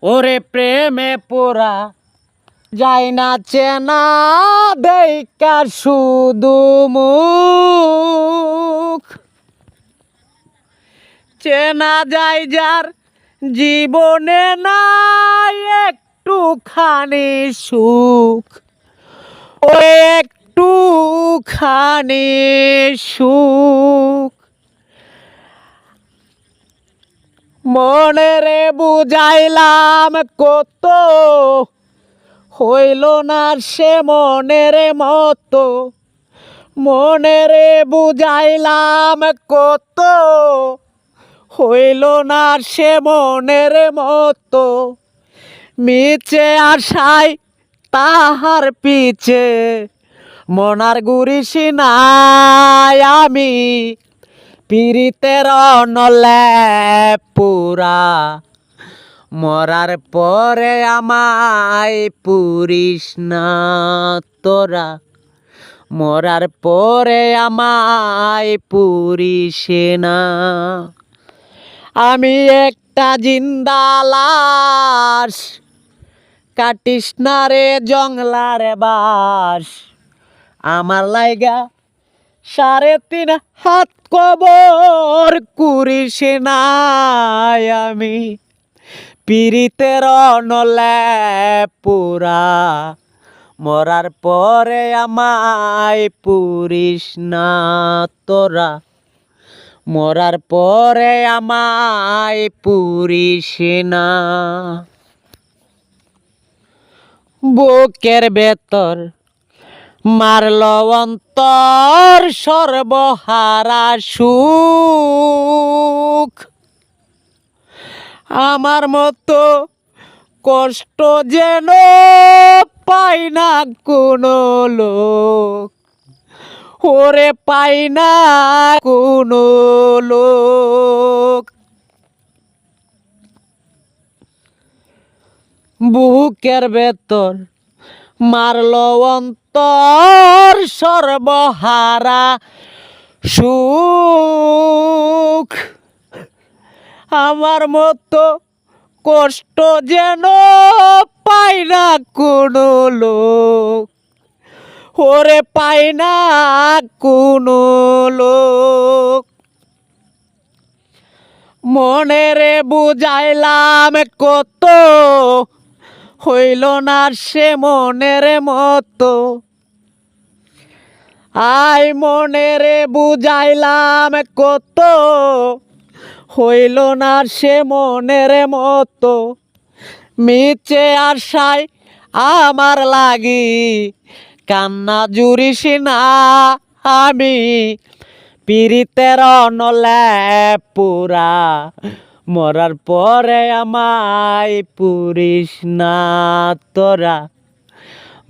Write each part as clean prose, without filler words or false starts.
ওরে প্রেমে পোরা যায় না চেনা দেইকা শুধু মুখ চেনা যায় যার জীবনে নাই একটুখানি সুখ ও একটুখানি সুখ মনেরে বুঝাইলাম কত হইল না সে মনের মতো মনেরে বুঝাইলাম কত হইল না সে মনের মতো মিছে আশায় তাহার পিছে মনার গুরিসি নাই আমি পীড়িতের নলে পুরা মরার পরে আমায় পুরিস না তোরা মরার পরে আমায় পুরিস না আমি একটা জিন্দা লাশ কাটিস না রে জংলার বাস আমার লাইগা 3.5 হাত কবর কুরিস নাই আমি পীড়িতের নলে পুরা মরার পরে আমায় পুরিস না তোরা মরার পরে আমায় পুরিস না বুকের ভেতর মারল অন্তর সর্বহারা সুখ আমার মতো কষ্ট যেন পাই না কোনো লোক ওরে পাই না কোনো লোক বুকের ভেতর মারল অন্তর সর্বহারা সুখ আমার মতো কষ্ট যেন পাই না কোনো লোক ওরে পাই না কোনো লোক মনেরে বুঝাইলাম কত হইল না সে মনের মতো আই মনেরে বুঝাইলাম কত হইল না সে মনের মতো মিছে আশায় আমার লাগি কান্না জুড়িস না আমি পীড়িতের নলে পুরা মরার পরে আমায় পুরিস না তোরা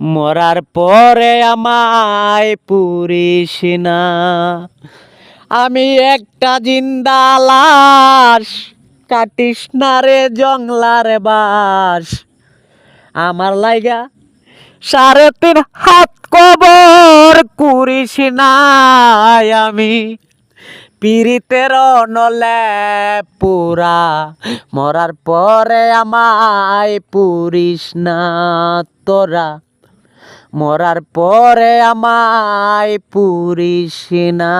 মরার পরে আমায় পুরিস না আমি একটা জিন্দা লাশ কাটিস না রে জংলার বাস আমার লাইগা 3.5 হাত কবর কুরিস নাই আমি পীড়িতের নলে পুরা মরার পরে আমায় পুরিস না তোরা মরার পরে আমায় পুরিস না।